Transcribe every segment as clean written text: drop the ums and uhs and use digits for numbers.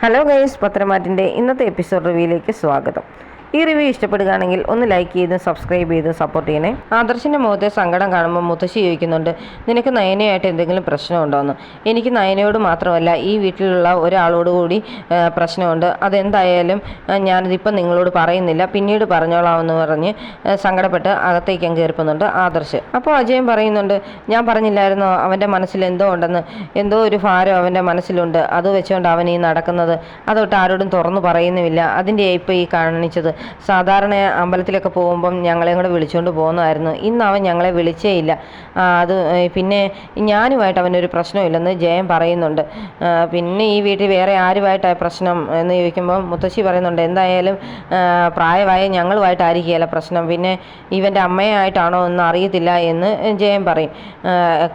Hello guys, പത്രമാറ്റിൻ്റെ ഇന്നത്തെ episode റിവ്യൂയിലേക്ക് സ്വാഗതം. ഈ റിവ്യൂ ഇഷ്ടപ്പെടുകയാണെങ്കിൽ ഒന്ന് ലൈക്ക് ചെയ്ത് സബ്സ്ക്രൈബ് ചെയ്ത് സപ്പോർട്ട് ചെയ്യണേ. ആദർശിൻ്റെ മുഖത്തെ സങ്കടം കാണുമ്പോൾ മുത്തശ്ശി ചോദിക്കുന്നുണ്ട്, നിനക്ക് നയനയായിട്ട് എന്തെങ്കിലും പ്രശ്നമുണ്ടോയെന്ന്. എനിക്ക് നയനയോട് മാത്രമല്ല ഈ വീട്ടിലുള്ള ഒരാളോട് കൂടി പ്രശ്നമുണ്ട്. അതെന്തായാലും ഞാനിതിപ്പം നിങ്ങളോട് പറയുന്നില്ല, പിന്നീട് പറഞ്ഞോളാമെന്ന് പറഞ്ഞ് സങ്കടപ്പെട്ട് അകത്തേക്ക് അങ്ങ് കയറിപ്പുന്നുണ്ട് ആദർശ്. അപ്പോൾ അജയൻ പറയുന്നുണ്ട്, ഞാൻ പറഞ്ഞില്ലായിരുന്നോ അവൻ്റെ മനസ്സിൽ എന്തോ ഉണ്ടെന്ന്, എന്തോ ഒരു ഭാരം അവൻ്റെ മനസ്സിലുണ്ട്, അത് വെച്ചുകൊണ്ട് അവൻ ഈ നടക്കുന്നത്. അതൊട്ട് ആരോടും തുറന്നു പറയുന്നുമില്ല. അതിൻ്റെ ഇപ്പോൾ ഈ കാണിച്ചത്. സാധാരണ അമ്പലത്തിലൊക്കെ പോകുമ്പം ഞങ്ങളെയും കൂടെ വിളിച്ചുകൊണ്ട് പോകുന്നതായിരുന്നു. ഇന്ന് അവൻ ഞങ്ങളെ വിളിച്ചേ ഇല്ല. അത് പിന്നെ ഞാനുമായിട്ട് അവനൊരു പ്രശ്നമില്ലെന്ന് ജയൻ പറയുന്നുണ്ട്. പിന്നെ ഈ വീട്ടിൽ വേറെ ആരുമായിട്ടാണ് പ്രശ്നം എന്ന് ചോദിക്കുമ്പോൾ മുത്തശ്ശി പറയുന്നുണ്ട്, എന്തായാലും പ്രായമായ ഞങ്ങളുമായിട്ടായിരിക്കുകയല്ല പ്രശ്നം, പിന്നെ ഇവൻ്റെ അമ്മയായിട്ടാണോ എന്ന് അറിയത്തില്ല എന്ന് ജയൻ പറയും.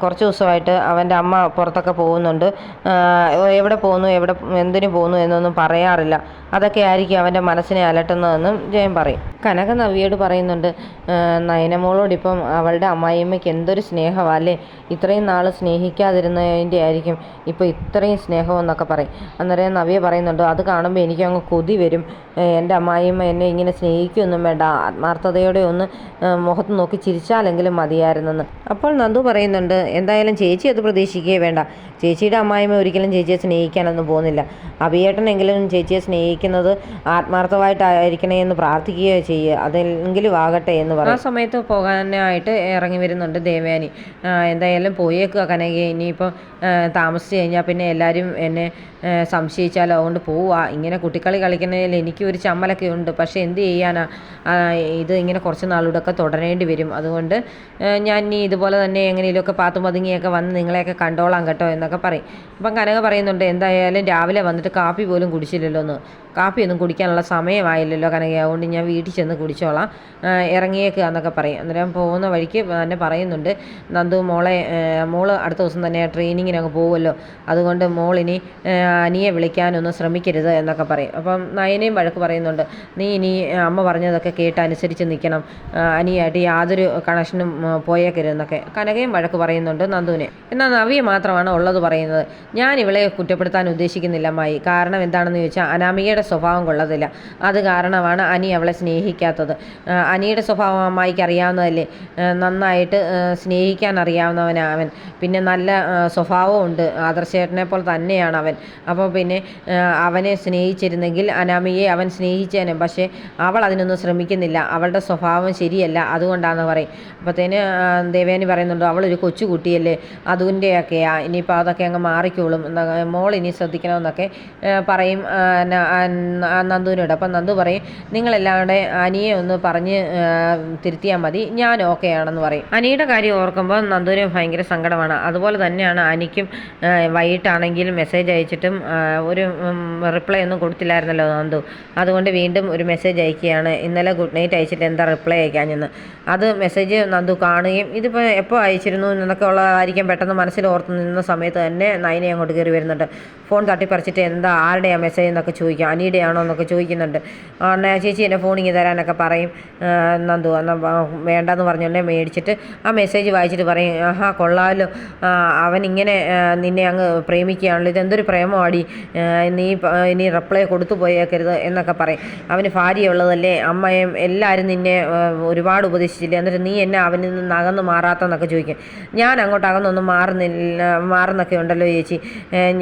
കുറച്ച് ദിവസമായിട്ട് അവൻ്റെ അമ്മ പുറത്തൊക്കെ പോകുന്നുണ്ട്, എവിടെ പോകുന്നു എന്തിനു പോകുന്നു എന്നൊന്നും പറയാറില്ല. അതൊക്കെ ആയിരിക്കും അവൻ്റെ മനസ്സിനെ അലട്ടുന്നതെന്നും ജയൻ പറയും. കനക നവ്യയോട് പറയുന്നുണ്ട്, നയനമോളോടിപ്പം അവളുടെ അമ്മായിയമ്മയ്ക്ക് എന്തൊരു സ്നേഹമല്ലേ, ഇത്രയും നാൾ സ്നേഹിക്കാതിരുന്നതിൻ്റെ ആയിരിക്കും ഇപ്പോൾ ഇത്രയും സ്നേഹമെന്നൊക്കെ പറയും. അന്നേരം നവ്യ പറയുന്നുണ്ട്, അത് കാണുമ്പോൾ എനിക്കങ്ങ് കൊതി വരും, എൻ്റെ അമ്മായിയമ്മ എന്നെ ഇങ്ങനെ സ്നേഹിക്കുകയൊന്നും വേണ്ട, ആത്മാർത്ഥതയോടെ ഒന്ന് മുഖത്ത് നോക്കി ചിരിച്ചാലെങ്കിലും മതിയായിരുന്നെന്ന്. അപ്പോൾ നന്ദു പറയുന്നുണ്ട്, എന്തായാലും ചേച്ചി അത് പ്രതീക്ഷിക്കുകയേ വേണ്ട, ചേച്ചിയുടെ അമ്മായിയമ്മ ഒരിക്കലും ചേച്ചിയെ സ്നേഹിക്കാനൊന്നും പോകുന്നില്ല. അഭിയേട്ടനെങ്കിലും ചേച്ചിയെ സ്നേഹിക്കുന്നത് ആത്മാർത്ഥമായിട്ടായിരിക്കണേ എന്ന് പ്രാർത്ഥിക്കുകയോ ചെയ്യുക, അതെങ്കിലും ആകട്ടെ എന്ന് പറയും. ആ സമയത്ത് പോകാനായിട്ട് ഇറങ്ങി വരുന്നുണ്ട് ദേവയാനി. എന്തായാലും പോയേക്കുക കനകയെ, ഇനിയിപ്പോൾ താമസിച്ച് കഴിഞ്ഞാൽ പിന്നെ എല്ലാവരും എന്നെ സംശയിച്ചാലോ, അതുകൊണ്ട് പോവുക. ഇങ്ങനെ കുട്ടിക്കളി കളിക്കുന്നതിൽ എനിക്ക് ഒരു ചമ്മലൊക്കെ ഉണ്ട്, പക്ഷേ എന്ത് ചെയ്യാനാ, ഇത് ഇങ്ങനെ കുറച്ച് നാളൂടെയൊക്കെ തുടരേണ്ടി വരും. അതുകൊണ്ട് ഞാൻ ഇനി ഇതുപോലെ തന്നെ എങ്ങനെയൊക്കെ പാത്തും പതുങ്ങിയൊക്കെ വന്ന് നിങ്ങളെയൊക്കെ കണ്ടോളാം കേട്ടോ എന്നൊക്കെ പറയും. അപ്പം കനക പറയുന്നുണ്ട്, എന്തായാലും രാവിലെ വന്നിട്ട് കാപ്പി പോലും കുടിച്ചില്ലല്ലോ എന്ന്. കാപ്പിയൊന്നും കുടിക്കാനുള്ള സമയമായില്ലല്ലോ കനക, അതുകൊണ്ട് ഞാൻ വീട്ടിൽ ചെന്ന് കുടിച്ചോളാം, ഇറങ്ങിയേക്കുക എന്നൊക്കെ പറയും. അന്നേരം പോകുന്ന വഴിക്ക് തന്നെ പറയുന്നുണ്ട്, നന്ദു മോള് അടുത്ത ദിവസം തന്നെ ട്രെയിനിങ്ങിനങ്ങ് പോകുമല്ലോ, അതുകൊണ്ട് മോളിനി അനിയെ വിളിക്കാനൊന്നും ശ്രമിക്കരുത് എന്നൊക്കെ പറയും. അപ്പം നയനയും വഴക്ക് പറയുന്നുണ്ട്, നീ ഇനി അമ്മ പറഞ്ഞതൊക്കെ കേട്ട് അനുസരിച്ച് നിൽക്കണം, അനിയായിട്ട് യാതൊരു കണക്ഷനും പോയേക്കരുതെന്നൊക്കെ കനകയും വഴക്ക് പറയുന്നുണ്ട് നന്ദുവിനെ. എന്നാൽ നവ്യ മാത്രമാണ് ഉള്ളത് പറയുന്നത്. ഞാൻ ഇവളെ കുറ്റപ്പെടുത്താൻ ഉദ്ദേശിക്കുന്നില്ല അമ്മായി, കാരണം എന്താണെന്ന് ചോദിച്ചാൽ അനാമികയുടെ സ്വഭാവം കൊള്ളത്തില്ല, അത് കാരണമാണ് അനി അവളെ സ്നേഹിക്കാത്തത്. അനിയുടെ സ്വഭാവം അമ്മായിക്ക് അറിയാവുന്നതല്ലേ, നന്നായിട്ട് സ്നേഹിക്കാൻ അറിയാവുന്നവനാണ് അവൻ, പിന്നെ നല്ല സ്വഭാവവും ഉണ്ട്, ആദർശേട്ടനെ പോലെ തന്നെയാണ് അവൻ. അപ്പോൾ പിന്നെ അവനെ സ്നേഹിച്ചിരുന്നെങ്കിൽ അനാമികയെ അവൻ സ്നേഹിച്ചേനെ, പക്ഷേ അവൾ അതിനൊന്നും ശ്രമിക്കുന്നില്ല, അവളുടെ സ്വഭാവം ശരിയല്ല, അതുകൊണ്ടാണെന്ന് പറയും. അപ്പോഴത്തേന് ദേവയാനി പറയുന്നുണ്ട്, അവളൊരു കൊച്ചുകുട്ടിയല്ലേ, അതിൻ്റെയൊക്കെയാ, ഇനിയിപ്പോൾ അതൊക്കെ അങ്ങ് മാറിക്കോളും, മോൾ ഇനി ശ്രദ്ധിക്കണമെന്നൊക്കെ പറയും നന്ദുവിനോട്. അപ്പം നന്ദു പറയും, നിങ്ങളെല്ലാവരുടെ അനിയെ ഒന്ന് പറഞ്ഞ് തിരുത്തിയാൽ മതി, ഞാൻ ഓക്കെ ആണെന്ന് പറയും. അനിയുടെ കാര്യം ഓർക്കുമ്പോൾ നന്ദുവിന് ഭയങ്കര സങ്കടമാണ്. അതുപോലെ തന്നെയാണ് അനിക്കും. വൈകിട്ടാണെങ്കിലും മെസ്സേജ് അയച്ചിട്ടും ഒരു റിപ്ലൈ ഒന്നും കൊടുത്തില്ലായിരുന്നല്ലോ നന്ദു, അതുകൊണ്ട് വീണ്ടും ഒരു മെസ്സേജ് അയക്കുകയാണ്, ഇന്നലെ ഗുഡ് നൈറ്റ് അയച്ചിട്ട് എന്താ റിപ്ലൈ അയക്കാഞ്ഞെന്ന്. അത് മെസ്സേജ് നന്ദു കാണുകയും ഇതിപ്പോൾ എപ്പോൾ അയച്ചിരുന്നു എന്നൊക്കെ ഉള്ളതായിരിക്കും പെട്ടെന്ന് മനസ്സിൽ ഓർത്ത് നിന്ന സമയത്ത് തന്നെ നയനെ അങ്ങോട്ട് കയറി വരുന്നുണ്ട്. ഫോൺ തട്ടിപ്പറിച്ചിട്ട് എന്താ ആരുടെയാണ് മെസ്സേജ് എന്നൊക്കെ ചോദിക്കും, അനിയുടെ ആണോ എന്നൊക്കെ ചോദിക്കുന്നുണ്ട്. ചേച്ചി എൻ്റെ ഫോണിങ് തരാനൊക്കെ പറയും നന്ദു. എന്നാൽ വേണ്ടെന്ന് പറഞ്ഞുകൊണ്ടേ മേടിച്ചിട്ട് ആ മെസ്സേജ് വായിച്ചിട്ട് പറയും, ആഹാ കൊള്ളാമല്ലോ, അവൻ ഇങ്ങനെ നിന്നെ അങ്ങ് പ്രേമിക്കുകയാണല്ലോ, ഇതെന്തൊരു പ്രേമമാടി, നീ ഇനി റിപ്ലൈ കൊടുത്തു പോയേക്കരുത് എന്നൊക്കെ പറയും. അവന് ഭാര്യയുള്ളതല്ലേ, അമ്മയും എല്ലാവരും നിന്നെ ഒരുപാട് ഉപദേശിച്ചില്ലേ, എന്നിട്ട് നീ എന്നെ അവനിൽ നിന്ന് അകന്ന് മാറാത്തെന്നൊക്കെ ചോദിക്കും. ഞാൻ അങ്ങോട്ട് അകന്നൊന്നും മാറുന്നൊക്കെ ഉണ്ടല്ലോ ചേച്ചി,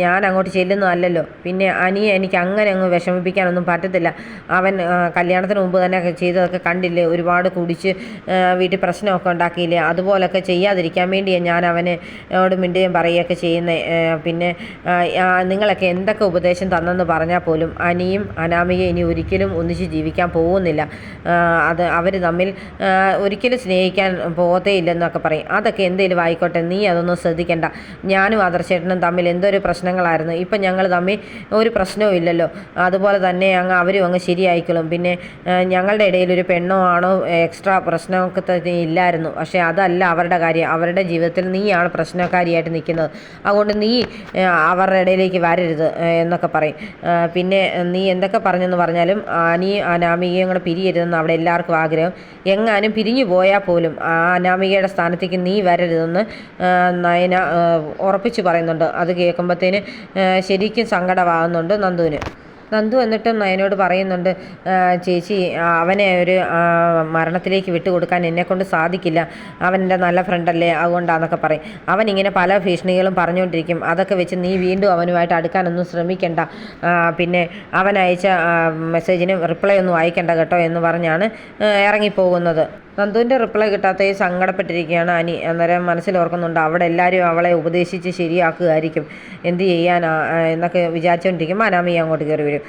ഞാൻ അങ്ങോട്ട് ചെല്ലുന്നതല്ലല്ലോ, പിന്നെ അനിയെ എനിക്ക് അങ്ങനെ അങ്ങ് വിഷമിപ്പിക്കാനൊന്നും പറ്റത്തില്ല. അവൻ കല്യാണത്തിന് മുമ്പ് തന്നെ ചെയ്തതൊക്കെ കണ്ടില്ലേ, ഒരുപാട് കുടിച്ച് വീട്ടിൽ പ്രശ്നമൊക്കെ ഉണ്ടാക്കിയില്ലേ, അതുപോലൊക്കെ ചെയ്യാതിരിക്കാൻ വേണ്ടിയാണ് ഞാൻ അവനോട് മിണ്ടുകയും പറയുകയൊക്കെ ചെയ്യുന്നത്. പിന്നെ നിങ്ങളൊക്കെ എന്തൊക്കെ ഉപദേശം തന്നെന്ന് പറഞ്ഞാൽ പോലും അനിയും അനാമികയും ഇനി ഒരിക്കലും ഒന്നിച്ച് ജീവിക്കാൻ പോകുന്നില്ല, അത് അവർ തമ്മിൽ ഒരിക്കലും സ്നേഹിക്കാൻ പോകത്തേ ഇല്ലെന്നൊക്കെ പറയും. അതൊക്കെ എന്തെങ്കിലും ആയിക്കോട്ടെ, നീ അതൊന്നും ശ്രദ്ധിക്കണ്ട, ഞാനും ആദർശേട്ടനും തമ്മിൽ എന്തൊരു പ്രശ്നങ്ങളായിരുന്നു, ഇപ്പം ഞങ്ങൾ തമ്മിൽ ഒരു പ്രശ്നവും ഇല്ലല്ലോ, അതുപോലെ തന്നെ അവരും അങ്ങ് ശരിയായിക്കോളും. പിന്നെ ഞങ്ങളുടെ ഇടയിൽ ഒരു പെണ്ണോ ആണോ എക്സ്ട്രാ പ്രശ്നമൊക്കെ തന്നെ ഇല്ലായിരുന്നു. പക്ഷേ അതല്ല അവരുടെ കാര്യം. അവരുടെ ജീവിതത്തിൽ നീയാണ് പ്രശ്നക്കാരിയായിട്ട് നിൽക്കുന്നത്. അതുകൊണ്ട് നീ അവരുടെ ഇടയിലേക്ക് വരരുത് എന്നൊക്കെ പറയും. പിന്നെ നീ എന്തൊക്കെ പറഞ്ഞെന്ന് പറഞ്ഞാലും നീ അനാമികയും കൂടെ പിരിയരുതെന്ന് അവിടെ എല്ലാവർക്കും ആഗ്രഹം. എങ്ങാനും പിരിഞ്ഞു പോയാൽ പോലും അനാമികയുടെ സ്ഥാനത്തേക്ക് നീ വരരുതെന്ന് നയന ഉറപ്പിച്ച് പറയുന്നുണ്ട്. അത് കേൾക്കുമ്പോഴത്തേന് ശരിക്കും സങ്കടമാകുന്നുണ്ട് നന്ദുവിന്. നന്ദു എന്നിട്ടും നയനോട് പറയുന്നുണ്ട്, ചേച്ചി അവനെ ഒരു മരണത്തിലേക്ക് വിട്ടുകൊടുക്കാൻ എന്നെക്കൊണ്ട് സാധിക്കില്ല. അവൻ എൻ്റെ നല്ല ഫ്രണ്ടല്ലേ, അതുകൊണ്ടാന്നൊക്കെ പറയും. അവനിങ്ങനെ പല ഭീഷണികളും പറഞ്ഞുകൊണ്ടിരിക്കും. അതൊക്കെ വെച്ച് നീ വീണ്ടും അവനുമായിട്ട് അടുക്കാനൊന്നും ശ്രമിക്കണ്ട. പിന്നെ അവൻ അയച്ച മെസ്സേജിന് റിപ്ലൈ ഒന്നും അയക്കണ്ട കേട്ടോ എന്ന് പറഞ്ഞാണ് ഇറങ്ങിപ്പോകുന്നത്. നന്ദുവിൻ്റെ റിപ്ലൈ കിട്ടാത്ത സങ്കടപ്പെട്ടിരിക്കുകയാണ് അനി. അന്നേരം മനസ്സിലോർക്കുന്നുണ്ട് അവിടെ എല്ലാവരും അവളെ ഉപദേശിച്ച് ശരിയാക്കുമായിരിക്കും, എന്ത് ചെയ്യാനാ എന്നൊക്കെ വിചാരിച്ചുകൊണ്ടിരിക്കുമ്പോൾ അനാമിക അങ്ങോട്ട് കയറി വരും.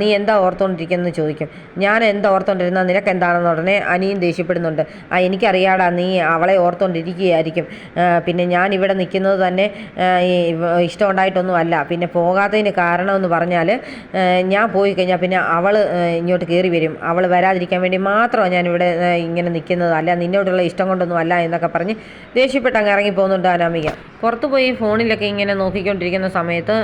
നീ എന്താ ഓർത്തുകൊണ്ടിരിക്കുന്നത് ചോദിക്കും. ഞാൻ എന്താ ഓർത്തുകൊണ്ടിരുന്നത്, നിനക്ക് എന്താണെന്ന് ഉടനെ അനിയും ദേഷ്യപ്പെടുന്നുണ്ട്. എനിക്കറിയാടാ നീ അവളെ ഓർത്തുകൊണ്ടിരിക്കുകയായിരിക്കും. പിന്നെ ഞാൻ ഇവിടെ നിൽക്കുന്നത് തന്നെ ഇഷ്ടമുണ്ടായിട്ടൊന്നും അല്ല. പിന്നെ പോകാത്തതിന് കാരണമെന്ന് പറഞ്ഞാൽ ഞാൻ പോയി കഴിഞ്ഞാൽ പിന്നെ അവൾ ഇങ്ങോട്ട് കയറി വരും. അവൾ വരാതിരിക്കാൻ വേണ്ടി മാത്രമാണ് ഞാനിവിടെ ഇങ്ങനെ നിൽക്കുന്നത്, അല്ല നിന്നോടുള്ള ഇഷ്ടം കൊണ്ടൊന്നും അല്ല എന്നൊക്കെ പറഞ്ഞ് ദേഷ്യപ്പെട്ട് അങ്ങ് ഇറങ്ങിപ്പോകുന്നുണ്ട് അനാമിക. പുറത്തു പോയി ഫോണിലൊക്കെ ഇങ്ങനെ നോക്കിക്കൊണ്ടിരിക്കുന്ന സമയത്ത്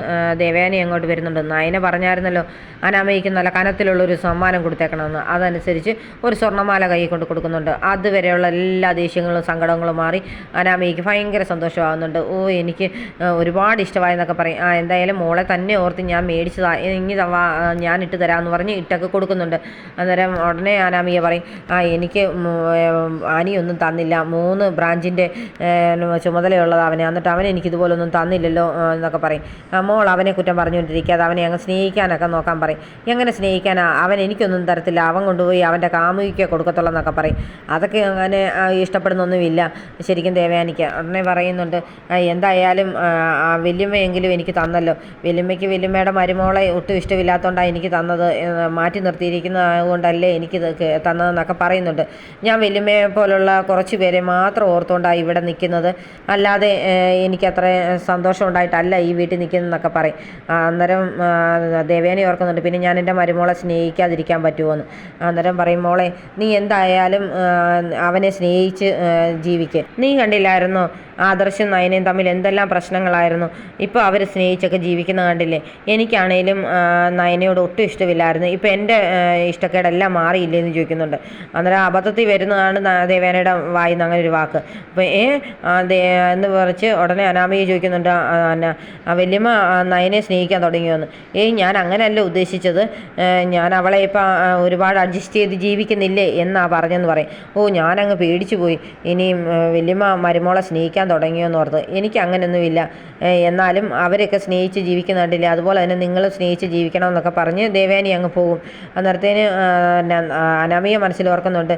ദേവയാനി അങ്ങോട്ട് വരുന്നുണ്ട്. നയന പറഞ്ഞായിരുന്നല്ലോ അനാമികയ്ക്ക് നല്ല കനത്തിലുള്ളൊരു സമ്മാനം കൊടുത്തേക്കണമെന്ന്. അതനുസരിച്ച് ഒരു സ്വർണ്ണമാല കൈ കൊണ്ട് കൊടുക്കുന്നുണ്ട്. അതുവരെയുള്ള എല്ലാ ദേഷ്യങ്ങളും സങ്കടങ്ങളും മാറി അനാമികയ്ക്ക് ഭയങ്കര സന്തോഷമാകുന്നുണ്ട്. എനിക്ക് ഒരുപാട് ഇഷ്ടമായെന്നൊക്കെ പറയും. എന്തായാലും മോളെ തന്നെ ഓർത്ത് ഞാൻ മേടിച്ചതാ, ഇനി ഞാൻ ഇട്ട് തരാമെന്ന് പറഞ്ഞ് ഇട്ടൊക്കെ കൊടുക്കുന്നുണ്ട്. അന്നേരം ഉടനെ അനാമിക പറയും, എനിക്ക് അനിയൊന്നും തന്നില്ല, 3 ബ്രാഞ്ചിൻ്റെ ചുമതലയുള്ളത് അവനെ, എന്നിട്ട് അവൻ എനിക്കിതുപോലൊന്നും തന്നില്ലല്ലോ എന്നൊക്കെ പറയും. മോൾ അവനെ കുറ്റം പറഞ്ഞുകൊണ്ടിരിക്കാതെ അവനെ അങ്ങ് സ്നേഹിക്കാനൊക്കെ നോക്കാൻ പറയും. എങ്ങനെ സ്നേഹിക്കാനാ, അവൻ എനിക്കൊന്നും തരത്തില്ല, അവൻ കൊണ്ടുപോയി അവൻ്റെ കാമുകിക്ക് കൊടുക്കത്തുള്ളൂ എന്നൊക്കെ പറയും. അതൊക്കെ അങ്ങനെ ഇഷ്ടപ്പെടുന്നൊന്നുമില്ല ശരിക്കും ദേവയാനിക്ക്. ഉടനെ പറയുന്നുണ്ട്, എന്തായാലും വല്യമ്മയെങ്കിലും എനിക്ക് തന്നല്ലോ, വല്യമ്മയുടെ മരുമോളെ ഒട്ടും ഇഷ്ടമില്ലാത്തതുകൊണ്ടാണ് എനിക്ക് തന്നത്, മാറ്റി നിർത്തിയിരിക്കുന്നത് കൊണ്ടല്ലേ എനിക്ക് തന്നതെന്നൊക്കെ പറയുന്നുണ്ട്. ഞാൻ വല്യമ്മയെ പോലുള്ള കുറച്ച് പേരെ മാത്രം ഓർത്തുകൊണ്ടാണ് ഇവിടെ നിൽക്കുന്നത്, അല്ലാതെ എനിക്കത്ര സന്തോഷം ഉണ്ടായിട്ടല്ല ഈ വീട്ടിൽ നിൽക്കുന്നതെന്നൊക്കെ പറയും. അന്നേരം ദേവയാനി ഓർക്കുന്നുണ്ട്, പിന്നെ ഞാൻ എൻ്റെ മരുമോളെ സ്നേഹിക്കാതിരിക്കാൻ പറ്റുമോ എന്ന്. അന്നേരം പറയും, മോളെ നീ എന്തായാലും അവനെ സ്നേഹിച്ച് ജീവിക്കുക. നീ കണ്ടില്ലായിരുന്നോ ആദർശും നയനയും തമ്മിൽ എന്തെല്ലാം പ്രശ്നങ്ങളായിരുന്നു, ഇപ്പോൾ അവർ സ്നേഹിച്ചൊക്കെ ജീവിക്കുന്ന കണ്ടില്ലേ. എനിക്കാണേലും നയനയോട് ഒട്ടും ഇഷ്ടമില്ലായിരുന്നു, ഇപ്പോൾ എൻ്റെ ഇഷ്ടക്കേടെല്ലാം മാറിയില്ലേ എന്ന് ചോദിക്കുന്നുണ്ട്. അന്നേരം അബദ്ധത്തിൽ വരുന്നതാണ് ദേവയാനയുടെ വായിന്ന് അങ്ങനെ ഒരു വാക്ക്. അപ്പോൾ എന്ന് പറിച്ച് ഉടനെ അനാമിക ചോദിക്കുന്നുണ്ട്, വല്യമ്മ നയനെ സ്നേഹിക്കാൻ തുടങ്ങിയോന്ന്. ഞാൻ അങ്ങനെയല്ല ഉദ്ദേശിച്ചത്, ഞാൻ അവളെ ഇപ്പം ഒരുപാട് അഡ്ജസ്റ്റ് ചെയ്ത് ജീവിക്കുന്നില്ലേ എന്നാ പറഞ്ഞെന്ന് പറയും. ഞാനങ്ങ് പേടിച്ചു പോയി, ഇനിയും വല്യമ്മ മരുമോളെ സ്നേഹിക്കാൻ തുടങ്ങിയോന്ന് ഓർത്ത്. എനിക്ക് അങ്ങനെയൊന്നുമില്ല, എന്നാലും അവരൊക്കെ സ്നേഹിച്ച് ജീവിക്കുന്ന കണ്ടില്ലേ, അതുപോലെ തന്നെ നിങ്ങൾ സ്നേഹിച്ച് ജീവിക്കണം എന്നൊക്കെ പറഞ്ഞ് ദേവയാനി അങ്ങ് പോകും. അന്നേരത്തേന് അനാമിക മനസ്സിലോർക്കുന്നുണ്ട്,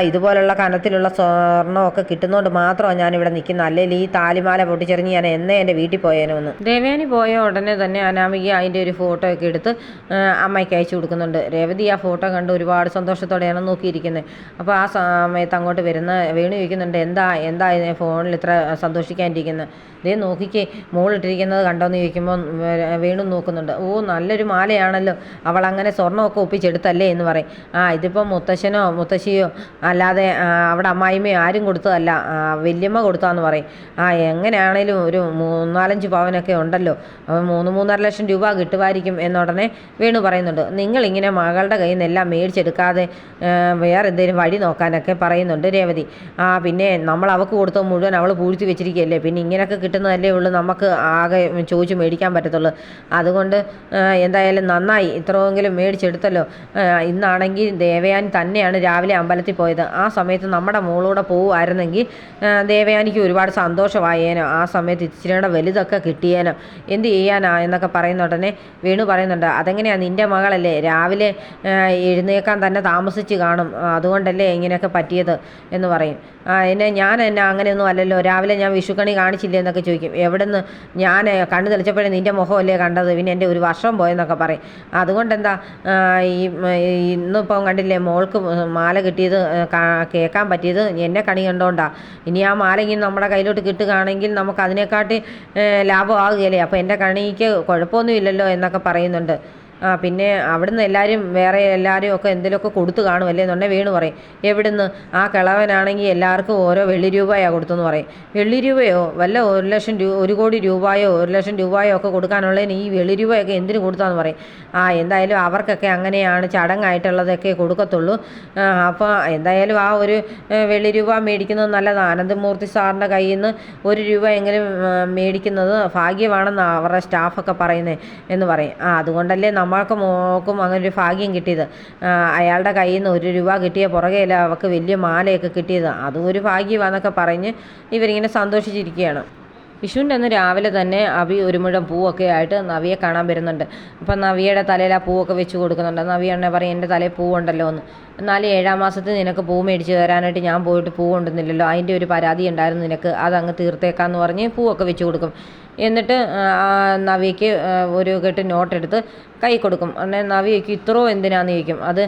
ഇതുപോലുള്ള കനത്തിലുള്ള സ്വർണ്ണമൊക്കെ കിട്ടുന്നതുകൊണ്ട് മാത്രമാണ് ഞാനിവിടെ നിൽക്കുന്നത്, അല്ലെങ്കിൽ ഈ താലിമാല പൊട്ടിച്ചെറിഞ്ഞ് ഞാൻ എന്നേ എൻ്റെ വീട്ടിൽ പോയേനോ എന്ന്. ദേവയാനി പോയ ഉടനെ തന്നെ അനാമിക അതിൻ്റെ ഒരു ഫോട്ടോ ഒക്കെ എടുത്ത് അമ്മയ്ക്ക് അയച്ചു കൊടുക്കുന്നുണ്ട്. രേവതി ആ ഫോട്ടോ കണ്ട് ഒരുപാട് സന്തോഷത്തോടെയാണ് നോക്കിയിരിക്കുന്നത്. അപ്പോൾ ആ സമയത്ത് അങ്ങോട്ട് വരുന്ന വേണു ചോദിക്കുന്നുണ്ട്, എന്താ ഫോണിൽ ഇത്ര സന്തോഷിക്കാനിരിക്കുന്നത്, ഇതേ നോക്കിക്കേ മോളിട്ടിരിക്കുന്നത് കണ്ടോയെന്ന് ചോദിക്കുമ്പോൾ വേണു നോക്കുന്നുണ്ട്. നല്ലൊരു മാലയാണല്ലോ, അവൾ അങ്ങനെ സ്വർണ്ണമൊക്കെ ഒപ്പിച്ചെടുത്തല്ലേ എന്ന് പറയും. ഇതിപ്പോൾ മുത്തശ്ശനോ മുത്തശ്ശിയോ അല്ലാതെ അവിടെ അമ്മായിമ്മയോ ആരും കൊടുത്തതല്ല, വല്യമ്മ കൊടുത്താന്ന് പറയും. എങ്ങനെയാണേലും ഒരു 3-4 പവനൊക്കെ ഉണ്ടല്ലോ, 3-3.5 ലക്ഷം രൂപ കിട്ടുമായിരിക്കും എന്നുടനെ വേണു പറയുന്നുണ്ട്. നിങ്ങളിങ്ങനെ മകളുടെ കയ്യിൽ നിന്നെല്ലാം മേടിച്ചെടുക്കാതെ വേറെ എന്തെങ്കിലും വഴി നോക്കാനൊക്കെ പറയുന്നുണ്ട് രേവതി. പിന്നെ നമ്മൾ അവൾക്ക് കൊടുത്തത് മുഴുവൻ അവൾ പൂഴ്ത്തി വെച്ചിരിക്കുകയല്ലേ, പിന്നെ ഇങ്ങനെയൊക്കെ കിട്ടുന്നതല്ലേ ഉള്ളൂ നമുക്ക് ആകെ ചോദിച്ച് മേടിക്കാൻ പറ്റത്തുള്ളൂ. അതുകൊണ്ട് എന്തായാലും നന്നായി ഇത്രയെങ്കിലും മേടിച്ചെടുത്തല്ലോ. ഇന്നാണെങ്കിൽ ദേവയാനി തന്നെയാണ് രാവിലെ അമ്പലത്തിൽ പോയത്. ആ സമയത്ത് നമ്മുടെ മോളൂടെ പോവുമായിരുന്നെങ്കിൽ ദേവയാനിക്ക് ഒരുപാട് സന്തോഷമായേനോ, ആ സമയത്ത് ഇച്ചിരിയുടെ വലുതൊക്കെ കിട്ടിയേനോ, എന്ത് ചെയ്യാനാ എന്നൊക്കെ പറയുന്ന ഉടനെ വേണു പറയുന്നുണ്ട്, അതെങ്ങനെയാണ്, നിൻ്റെ മകളല്ലേ, രാവിലെ എഴുന്നേക്കാൻ തന്നെ താമസിച്ച് കാണും, അതുകൊണ്ടല്ലേ ഇങ്ങനെയൊക്കെ പറ്റിയത് എന്ന് പറയും. ഞാൻ അങ്ങനെയൊന്നും അല്ലല്ലോ, രാവിലെ ഞാൻ വിഷുക്കണി കാണിച്ചില്ലേ എന്നൊക്കെ ചോദിക്കും. എവിടുന്ന്, ഞാൻ കണ്ണ് തെളിച്ചപ്പോഴേ നിൻ്റെ മുഖമല്ലേ കണ്ടത്, പിന്നെ എൻ്റെ ഒരു വർഷം പോയെന്നൊക്കെ പറയും. അതുകൊണ്ടെന്താ ഇന്നിപ്പം കണ്ടില്ലേ മോൾക്ക് മാല കിട്ടിയത്, കേൾക്കാൻ പറ്റിയത് എന്നെ കണി കണ്ടോണ്ടാ. ഇനി ആ മാല ഇങ്ങനെ നമ്മുടെ കയ്യിലോട്ട് കിട്ടുകയാണെങ്കിൽ നമുക്ക് അതിനെക്കാട്ടി ലാഭമാകുകയല്ലേ, അപ്പോൾ എൻ്റെ കണിക്ക് കുഴപ്പമൊന്നുമില്ലല്ലോ എന്നൊക്കെ പറയുന്നുണ്ട്. പിന്നെ അവിടുന്ന് വേറെ എല്ലാവരും ഒക്കെ എന്തെങ്കിലുമൊക്കെ കൊടുത്തു കാണുമല്ലേ എന്നുണ്ടെ വേണു പറയും. എവിടുന്ന്? ആ കിളവനാണെങ്കിൽ എല്ലാവർക്കും ഓരോ വെള്ളി രൂപയാണ് കൊടുത്തെന്ന് പറയും. വെള്ളി രൂപയോ? വല്ല 1,00,000 1 കോടി രൂപയോ 1,00,000 രൂപയോ ഒക്കെ കൊടുക്കാനുള്ളതിന് ഈ വെള്ളി രൂപയൊക്കെ എന്തിനു കൊടുത്താന്ന് പറയും. എന്തായാലും അവർക്കൊക്കെ അങ്ങനെയാണ് ചടങ്ങായിട്ടുള്ളതൊക്കെ കൊടുക്കത്തുള്ളൂ. അപ്പോൾ എന്തായാലും ആ ഒരു വെള്ളി രൂപ മേടിക്കുന്നത് നല്ലതാണ്. ആനന്ദമൂർത്തി സാറിൻ്റെ കയ്യിൽ നിന്ന് 1 രൂപ എങ്കിലും മേടിക്കുന്നത് ഭാഗ്യമാണെന്നാണ് അവരുടെ സ്റ്റാഫൊക്കെ പറയുന്നത് എന്ന് പറയും. അതുകൊണ്ടല്ലേ നമ്മൾക്ക് മോക്കും അങ്ങനെ ഒരു ഭാഗ്യം കിട്ടിയത്. അയാളുടെ കയ്യിൽ നിന്ന് 1 രൂപ കിട്ടിയ പുറകെയല്ല അവൾക്ക് വലിയ മാലയൊക്കെ കിട്ടിയത്. അതും ഒരു ഭാഗ്യമാണെന്നൊക്കെ പറഞ്ഞ് ഇവരിങ്ങനെ സന്തോഷിച്ചിരിക്കുകയാണ്. വിഷുവിൻ്റെ അന്ന് രാവിലെ തന്നെ അഭി ഒരു മുഴം പൂവൊക്കെ ആയിട്ട് നവിയെ കാണാൻ വരുന്നുണ്ട്. അപ്പം നവിയുടെ തലയിൽ ആ പൂവൊക്കെ വെച്ച് കൊടുക്കുന്നുണ്ട്. നവി എന്നെ പറയും, എൻ്റെ തലയിൽ പൂവുണ്ടല്ലോ എന്ന്. എന്നാലും 7-ാം മാസത്തിൽ നിനക്ക് പൂ മേടിച്ച് തരാനായിട്ട് ഞാൻ പോയിട്ട് പൂ കൊണ്ടുവന്നില്ലല്ലോ, അതിൻ്റെ ഒരു പരാതി ഉണ്ടായിരുന്നു നിനക്ക്, അതങ്ങ് തീർത്തേക്കാന്ന് പറഞ്ഞ് പൂവൊക്കെ വെച്ച് കൊടുക്കും. എന്നിട്ട് നവിക്ക് ഒരു കെട്ട് നോട്ടെടുത്ത് കൈ കൊടുക്കും. അങ്ങനെ നവിക്ക് ഇത്രയോ എന്തിനാന്ന് ചോദിക്കും. അത്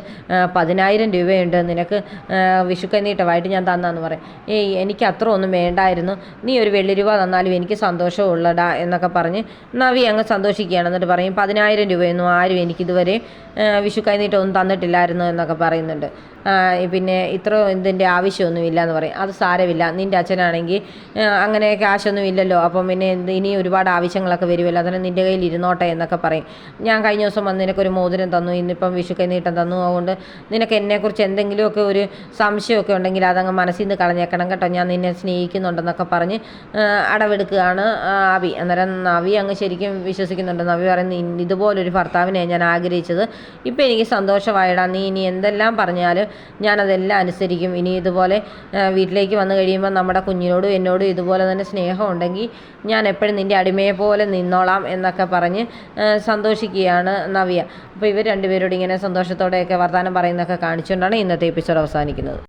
10,000 രൂപയുണ്ട്, നിനക്ക് വിഷുക്കൈനീട്ടമായിട്ട് ഞാൻ തന്നാന്ന് പറയും. എനിക്ക് അത്ര ഒന്നും വേണ്ടായിരുന്നു, നീ ഒരു വെള്ളി രൂപ തന്നാലും എനിക്ക് സന്തോഷമുള്ളടാ എന്നൊക്കെ പറഞ്ഞ് നവി അങ്ങ് സന്തോഷിക്കുകയാണ്. എന്നിട്ട് പറയും, 10,000 രൂപയൊന്നും ആരും എനിക്കിതുവരെ വിഷുക്കൈനീട്ടമൊന്നും തന്നിട്ടില്ലായിരുന്നു എന്നൊക്കെ പറയുന്നുണ്ട്. പിന്നെ ഇത്ര ഇതിൻ്റെ ആവശ്യമൊന്നുമില്ല എന്ന് പറയും. അത് സാരമില്ല, നിൻ്റെ അച്ഛനാണെങ്കിൽ അങ്ങനെ ക്യാഷൊന്നും ഇല്ലല്ലോ, അപ്പം പിന്നെ ഇനി ഒരുപാട് ആവശ്യങ്ങളൊക്കെ വരുമല്ലോ, അതിന് നിൻ്റെ കയ്യിൽ ഇരുന്നോട്ടെ എന്നൊക്കെ പറയും. ഞാൻ കഴിഞ്ഞ ദിവസം വന്ന് നിനക്കൊരു മോതിരം തന്നു, ഇന്നിപ്പം വിഷുക്കൈനീട്ടം തന്നു, അതുകൊണ്ട് നിനക്ക് എന്നെക്കുറിച്ച് എന്തെങ്കിലുമൊക്കെ ഒരു സംശയമൊക്കെ ഉണ്ടെങ്കിൽ അതങ്ങ് മനസ്സിൽ നിന്ന് കളഞ്ഞേക്കണം കേട്ടോ, ഞാൻ നിന്നെ സ്നേഹിക്കുന്നുണ്ടെന്നൊക്കെ പറഞ്ഞ് അടവെടുക്കുകയാണ് അഭി. അന്നേരം നവി അങ്ങ് ശരിക്കും വിശ്വസിക്കുന്നുണ്ട്. നവി പറയുന്നത്, ഇതുപോലൊരു ഭർത്താവിനെ ഞാൻ ആഗ്രഹിച്ചത്, ഇപ്പം എനിക്ക് സന്തോഷമായിടാ, നീ ഇനി എന്തെല്ലാം പറഞ്ഞാലും ഞാനതെല്ലാം അനുസരിക്കും. ഇനി ഇതുപോലെ വീട്ടിലേക്ക് വന്നു കഴിയുമ്പോൾ നമ്മുടെ കുഞ്ഞിനോടും എന്നോടും ഇതുപോലെ തന്നെ സ്നേഹം ഉണ്ടെങ്കിൽ ഞാൻ എപ്പോഴും നിൻ്റെ അടിമയെ പോലെ നിന്നോളാം എന്നൊക്കെ പറഞ്ഞ് സന്തോഷിക്കുകയാണ് നവ്യ. അപ്പോൾ ഇവർ രണ്ടുപേരോട് ഇങ്ങനെ സന്തോഷത്തോടെയൊക്കെ വർത്തമാനം പറയുന്നതൊക്കെ കാണിച്ചുകൊണ്ടാണ് ഇന്നത്തെ എപ്പിസോഡ് അവസാനിക്കുന്നത്.